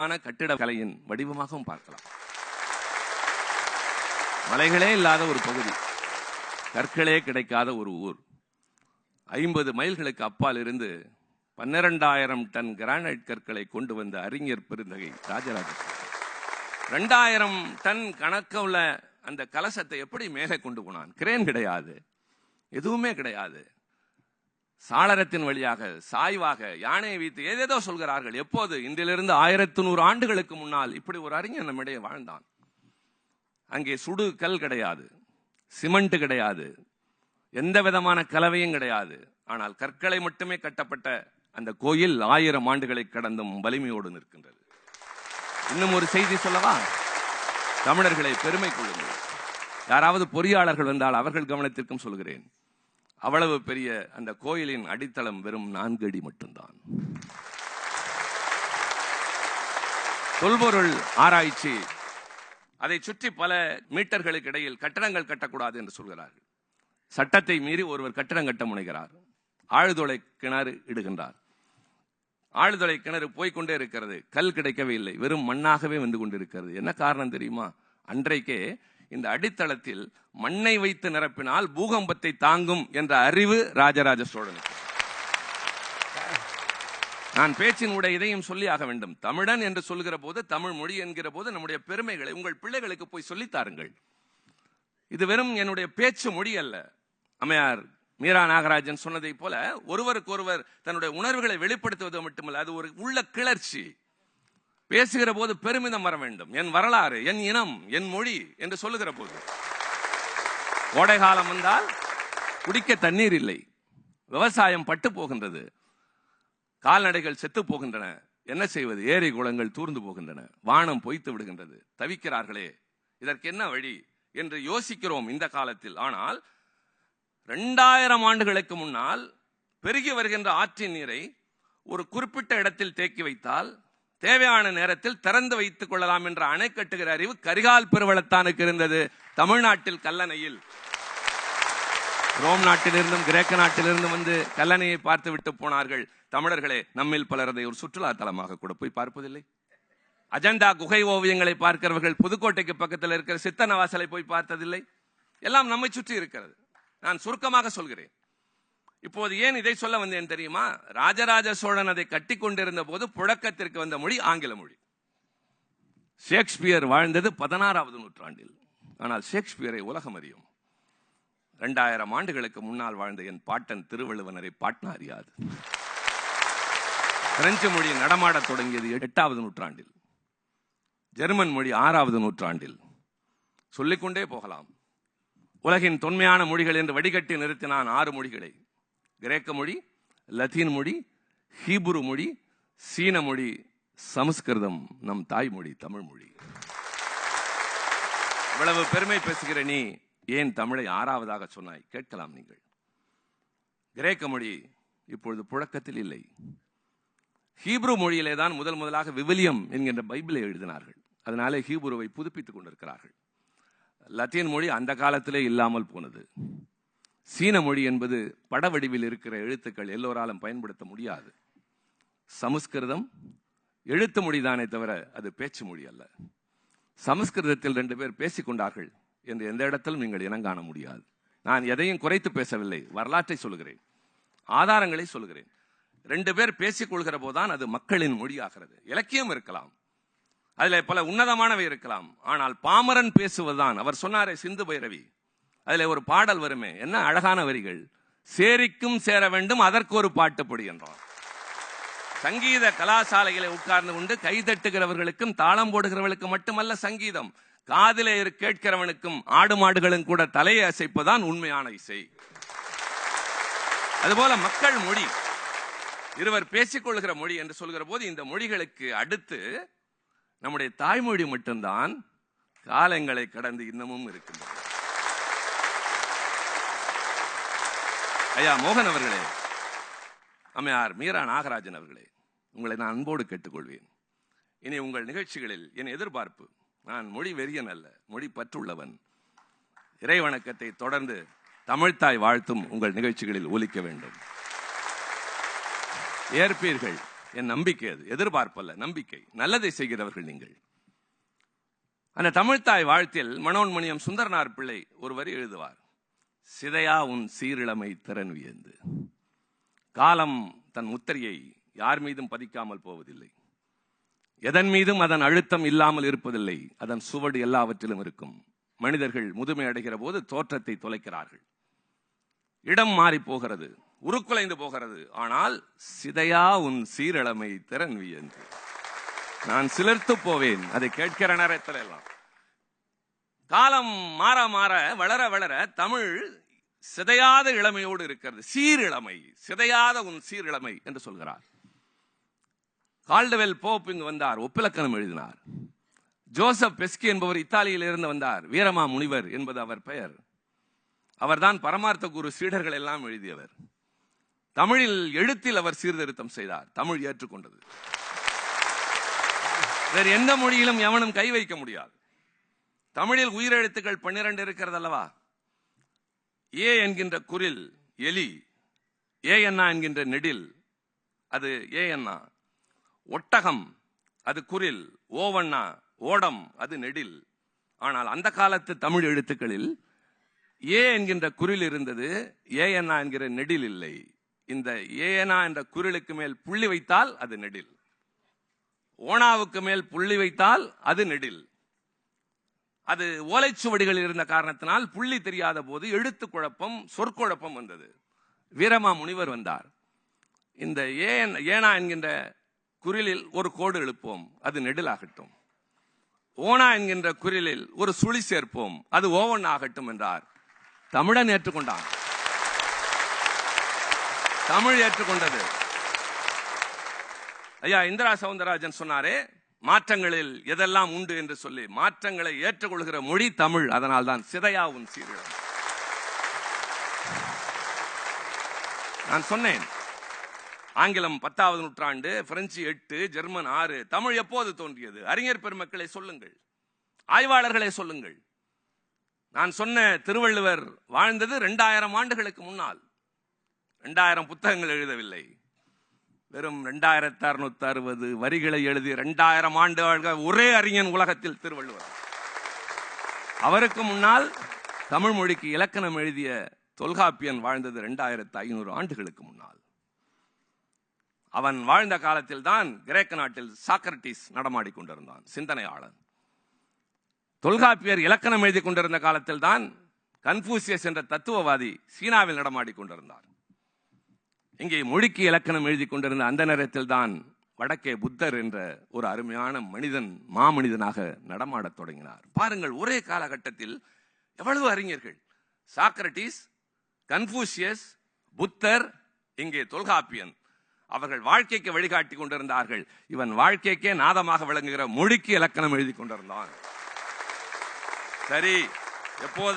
கட்டிட கலையின் வடிவமாகவும் பார்க்கலாம். மலைகளே இல்லாத ஒரு பகுதி, கற்களே கிடைக்காத ஒரு ஊர், 50 மைல்களுக்கு அப்பால் இருந்து 12,000 டன் கிரானைட் கற்களை கொண்டு வந்த அறிஞர் பெருந்தகை ராஜராஜ சோழன் 2000 டன் கணக்குள்ள அந்த கலசத்தை எப்படி மேலே கொண்டு போனான்? கிரேன் கிடையாது, எதுவுமே கிடையாது. சாளரத்தின் வழியாக சாய்வாக யானையை வைத்து ஏதேதோ சொல்கிறார்கள். எப்போது? இன்றிலிருந்து 1100 ஆண்டுகளுக்கு முன்னால் இப்படி ஒரு அறிஞர் நம்மிடையே வாழ்ந்தான். அங்கே சுடு கல் கிடையாது, சிமெண்ட் கிடையாது, எந்த விதமான கலவையும் கிடையாது. ஆனால் கற்களை மட்டுமே கட்டப்பட்ட அந்த கோயில் 1000 ஆண்டுகளை கடந்தும் வலிமையோடு நிற்கின்றது. இன்னும் ஒரு செய்தி சொல்லவா? தமிழர்களை பெருமை கொள்ளுங்கள். யாராவது பொறியாளர்கள் வந்தால் அவர்கள் கவனத்திற்கும் சொல்கிறேன். அவ்வளவு பெரிய அந்த கோயிலின் அடித்தளம் வெறும் 4 அடி மட்டும்தான். தொல்பொருள் ஆராய்ச்சி அதை சுற்றி பல மீட்டர்களுக்கு இடையில் கட்டடங்கள் கட்டக்கூடாது என்று சொல்கிறார்கள். சட்டத்தை மீறி ஒருவர் கட்டடம் கட்ட முனைகிறார். ஆழ்துளை கிணறு இடுகின்றார். ஆழ்துளை கிணறு போய்கொண்டே இருக்கிறது, கல் கிடைக்கவே இல்லை, வெறும் மண்ணாகவே வந்து கொண்டிருக்கிறது. என்ன காரணம் தெரியுமா? அன்றைக்கே இந்த அடித்தளத்தில் மண்ணை வைத்து நிரப்பினால் பூகம்பத்தை தாங்கும் என்ற அறிவு ராஜராஜ சோழனுக்கு. நான் பேச்சின் உடைய இதையும் சொல்லி ஆக வேண்டும். தமிழன் என்று சொல்கிற போது, தமிழ் மொழி என்கிற போது நம்முடைய பெருமைகளை உங்கள் பிள்ளைகளுக்கு போய் சொல்லித்தாருங்கள். இது வெறும் என்னுடைய பேச்சு மொழி அல்ல. அம்மையார் மீரா நாகராஜன் சொன்னதை போல ஒருவருக்கு ஒருவர் தன்னுடைய உணர்வுகளை வெளிப்படுத்துவது மட்டுமல்ல, அது ஒரு உள்ள கிளர்ச்சி. பேசுகிற போது பெருமிதம் வர வேண்டும். என் வரலாறு, என் இனம், என் மொழி என்று சொல்லுகிற போது. கோடை காலம் வந்தால் குடிக்க தண்ணீர் இல்லை, விவசாயம் பட்டு போகின்றது, கால்நடைகள் செத்து போகின்றன. என்ன செய்வது? ஏரி குளங்கள் தூர்ந்து போகின்றன, வானம் பொய்த்து விடுகின்றது. தவிக்கிறார்களே, இதற்கு என்ன வழி என்று யோசிக்கிறோம் இந்த காலத்தில். ஆனால் 2000 ஆண்டுகளுக்கு முன்னால் பெருகி வருகின்ற ஆற்றின் நீரை ஒரு குறிப்பிட்ட இடத்தில் தேக்கி வைத்தால் தேவையான நேரத்தில் திறந்து வைத்துக் கொள்ளலாம் என்ற அணை கட்டுகிற அறிவு கரிகால் பெருவளத்தானுக்கு இருந்தது. தமிழ்நாட்டில் கல்லணையில் ரோம் நாட்டிலிருந்தும் கிரேக்க நாட்டிலிருந்தும் வந்து கல்லணையை பார்த்து விட்டு போனார்கள் தமிழர்களே. நம்மில் பலர் அதை ஒரு சுற்றுலா தலமாக கூட போய் பார்ப்பதில்லை. அஜந்தா குகை ஓவியங்களை பார்க்கிறவர்கள் புதுக்கோட்டைக்கு பக்கத்தில் இருக்கிற சித்தனவாசலை போய் பார்த்ததில்லை. எல்லாம் நம்மை சுற்றி இருக்கிறது. நான் சுருக்கமாக சொல்கிறேன். இப்போது ஏன் இதை சொல்ல வந்தேன் தெரியுமா? ராஜராஜ சோழன் அதை கட்டி கொண்டிருந்த போது புழக்கத்திற்கு வந்த மொழி ஆங்கில மொழி. ஷேக்ஸ்பியர் வாழ்ந்தது 16வது நூற்றாண்டில். ஆனால் ஷேக்ஸ்பியரை உலகம் அறியும். 2000 ஆண்டுகளுக்கு முன்னால் வாழ்ந்த என் பாட்டன் திருவள்ளுவனரை பாட்னா அறியாது. பிரெஞ்சு மொழி நடமாடத் தொடங்கியது 8வது நூற்றாண்டில், ஜெர்மன் மொழி 6வது நூற்றாண்டில். சொல்லிக்கொண்டே போகலாம். உலகின் தொன்மையான மொழிகள் என்று வடிகட்டி நிறுத்தினான் 6 மொழிகளை. கிரேக்க மொழி, லத்தீன் மொழி, ஹீப்ரு மொழி, சீன மொழி, சமஸ்கிருதம், நம் தாய்மொழி தமிழ் மொழி. இவ்வளவு பெருமை பேசுகிற நீ ஏன் தமிழை 6வதாக சொன்னாய்? கேட்கலாம் நீங்கள். கிரேக்க மொழி இப்பொழுது புழக்கத்தில் இல்லை. ஹீப்ரு மொழியிலே தான் முதலாக விவிலியம் என்கின்ற பைபிளை எழுதினார்கள். அதனாலே ஹீப்ருவை புதுப்பித்துக் கொண்டிருக்கிறார்கள். லத்தீன் மொழி அந்த காலத்திலே இல்லாமல் போனது. சீன மொழி என்பது படவடிவில் இருக்கிற எழுத்துக்கள், எல்லோராலும் பயன்படுத்த முடியாது. சமஸ்கிருதம் எழுத்து மொழிதானே தவிர அது பேச்சு மொழி அல்ல. சமஸ்கிருதத்தில் 2 பேர் பேசிக்கொண்டார்கள் என்று எந்த இடத்திலும் நீங்கள் இனங்காண முடியாது. நான் எதையும் குறைத்து பேசவில்லை, வரலாற்றை சொல்கிறேன், ஆதாரங்களை சொல்கிறேன். 2 பேர் பேசிக் கொள்கிற போதுதான் அது மக்களின் மொழியாகிறது. இலக்கியம் இருக்கலாம், அதில் பல உன்னதமானவை இருக்கலாம். ஆனால் பாமரன் பேசுவதுதான். அவர் சொன்னாரே சிந்து பைரவி, அதில் ஒரு பாடல் வருமே, என்ன அழகான வரிகள். சேரிக்கும் சேர வேண்டும் அதற்கு ஒரு பாட்டுப்படி என்றார். சங்கீத கலாசாலைகளை உட்கார்ந்து கொண்டு கைதட்டுகிறவர்களுக்கும் தாளம் போடுகிறவர்களுக்கு மட்டுமல்ல சங்கீதம், காதிலே கேட்கிறவனுக்கும் ஆடு மாடுகளும் கூட தலையை அசைப்பதுதான் உண்மையான இசை. அதுபோல மக்கள் மொழி, இருவர் பேசிக்கொள்கிற மொழி என்று சொல்கிற போது இந்த மொழிகளுக்கு அடுத்து நம்முடைய தாய்மொழி மட்டும்தான் காலங்களை கடந்து இன்னமும் இருக்கின்றது. ஐயா மோகன் அவர்களே, அம்மையார் மீரா நாகராஜன் அவர்களே, உங்களை நான் அன்போடு கேட்டுக்கொள்வேன். இனி உங்கள் நிகழ்ச்சிகளில் என் எதிர்பார்ப்பு, நான் மொழி வெறியன் அல்ல, மொழி பற்றுள்ளவன். இறை வணக்கத்தை தொடர்ந்து தமிழ்த்தாய் வாழ்த்தும் உங்கள் நிகழ்ச்சிகளில் ஒலிக்க வேண்டும். ஏற்பீர்கள். என் நம்பிக்கை, அது எதிர்பார்ப்பல்ல, நம்பிக்கை. நல்லதை செய்கிறவர்கள் நீங்கள். அந்த தமிழ்த்தாய் வாழ்த்தில் மனோன்மணியம் சுந்தரனார் பிள்ளை ஒரு வரி எழுதுவார். சிதையா உன் சீரிழமை திறன் வியந்து. காலம் தன் முத்திரையை யார் மீதும் பதிக்காமல் போவதில்லை. எதன் மீதும் அதன் அழுத்தம் இல்லாமல் இருப்பதில்லை. அதன் சுவடு எல்லாவற்றிலும் இருக்கும். மனிதர்கள் முதுமை அடைகிற போது தோற்றத்தை தொலைக்கிறார்கள். இடம் மாறி போகிறது, உருக்குலைந்து போகிறது. ஆனால் சிதையா உன் சீரிழமை திறன் வியந்து. நான் சிலிர்த்து போவேன் அதை கேட்கிற நேரத்தில் எல்லாம். காலம் மாற மாற வளர வளர தமிழ் சிதையாத இளமையோடு இருக்கிறது. சீரிழமை, சிதையாத உன் சீரிழமை என்று சொல்கிறார். கால்டவெல் போப் இங்கு வந்தார், ஒப்பிலக்கணம் எழுதினார். ஜோசப் பெஸ்கி என்பவர் இத்தாலியில் இருந்து வந்தார். வீரமா முனிவர் என்பது அவர் பெயர். அவர்தான் பரமார்த்த குரு சீடர்கள் எல்லாம் எழுதியவர். தமிழில் எழுத்தில் அவர் சீர்திருத்தம் செய்தார். தமிழ் ஏற்றுக்கொண்டது. வேறு எந்த மொழியிலும் எவனும் கை வைக்க முடியாது. தமிழில் உயிரெழுத்துக்கள் 12 இருக்கிறது அல்லவா? ஏ என்கின்ற குரில் எலி, ஏ என்னா என்கின்ற நெடில், அது ஏ என்னா. ஒட்டகம் அது குரில், ஓவண்ணா ஓடம் அது நெடில். ஆனால் அந்த காலத்து தமிழ் எழுத்துக்களில் ஏ என்கின்ற குரில் இருந்தது, ஏ என்னா என்கிற நெடில் இல்லை. இந்த ஏனா என்ற குரிலுக்கு மேல் புள்ளி வைத்தால் அது நெடில், ஓனாவுக்கு மேல் புள்ளி வைத்தால் அது நெடில். அது ஓலைச்சுவடிகள் இருந்த காரணத்தினால் புள்ளி தெரியாத போது எழுத்து குழப்பம், சொற்குழப்பம் வந்தது. வீரமா முனிவர் வந்தார். இந்த ஏனா என்கின்ற குரிலில் ஒரு கோடு எழுப்போம், அது நெடிலாகட்டும். ஓனா என்கின்ற குரிலில் ஒரு சுழி சேர்ப்போம், அது ஓவன் ஆகட்டும் என்றார். தமிழன் ஏற்றுக்கொண்டான். தமிழ் ஏற்றுக்கொண்டது. ஐயா இந்திரா சவுந்தரராஜன் சொன்னாரே, மாற்றங்களில் எதெல்லாம் உண்டு என்று சொல்லி, மாற்றங்களை ஏற்றுக்கொள்கிற மொழி தமிழ். அதனால் தான் சிதையா உன் சீரிழமை. நான் சொன்னேன், ஆங்கிலம் 10வது நூற்றாண்டு, பிரெஞ்சு 8, ஜெர்மன் 6. தமிழ் எப்போது தோன்றியது? அறிஞர் பெருமக்களை சொல்லுங்கள், ஆய்வாளர்களை சொல்லுங்கள். நான் சொன்ன திருவள்ளுவர் வாழ்ந்தது 2000 ஆண்டுகளுக்கு முன்னால். 2000 புத்தகங்கள் எழுதவில்லை. வெறும் 2660 வரிகளை எழுதி 2000 ஆண்டு ஒரே அறிஞன் உலகத்தில் திருவள்ளுவர். அவருக்கு முன்னால் தமிழ் மொழிக்கு இலக்கணம் எழுதிய தொல்காப்பியன் வாழ்ந்தது 2500 ஆண்டுகளுக்கு முன்னால். அவன் வாழ்ந்த காலத்தில் தான் கிரேக்க நாட்டில் சாக்ரட்டிஸ் நடமாடி கொண்டிருந்தான், சிந்தனையாளன். தொல்காப்பியர் இலக்கணம் எழுதி கொண்டிருந்த காலத்தில் தான் கன்ஃபூசியஸ் என்ற தத்துவவாதி சீனாவில் நடமாடி கொண்டிருந்தார். இங்கே மொழிக்கு இலக்கணம் எழுதி கொண்டிருந்த அந்த நேரத்தில் தான் வடக்கே புத்தர் என்ற ஒரு அருமையான மனிதன், மாமனிதனாக நடமாடத் தொடங்கினார். பாருங்கள், ஒரே காலகட்டத்தில் எவ்வளவு அறிஞர்கள். சாக்ரட்டிஸ், கன்ஃபூசியஸ், புத்தர், இங்கே தொல்காப்பியன். அவர்கள் வாழ்க்கைக்கு வழிகாட்டி கொண்டிருந்தார்கள். இவன் வாழ்க்கைக்கே நாதமாக விளங்குகிற மொழிக்கு இலக்கணம் எழுதி கொண்டிருந்தான். சரி, எப்போது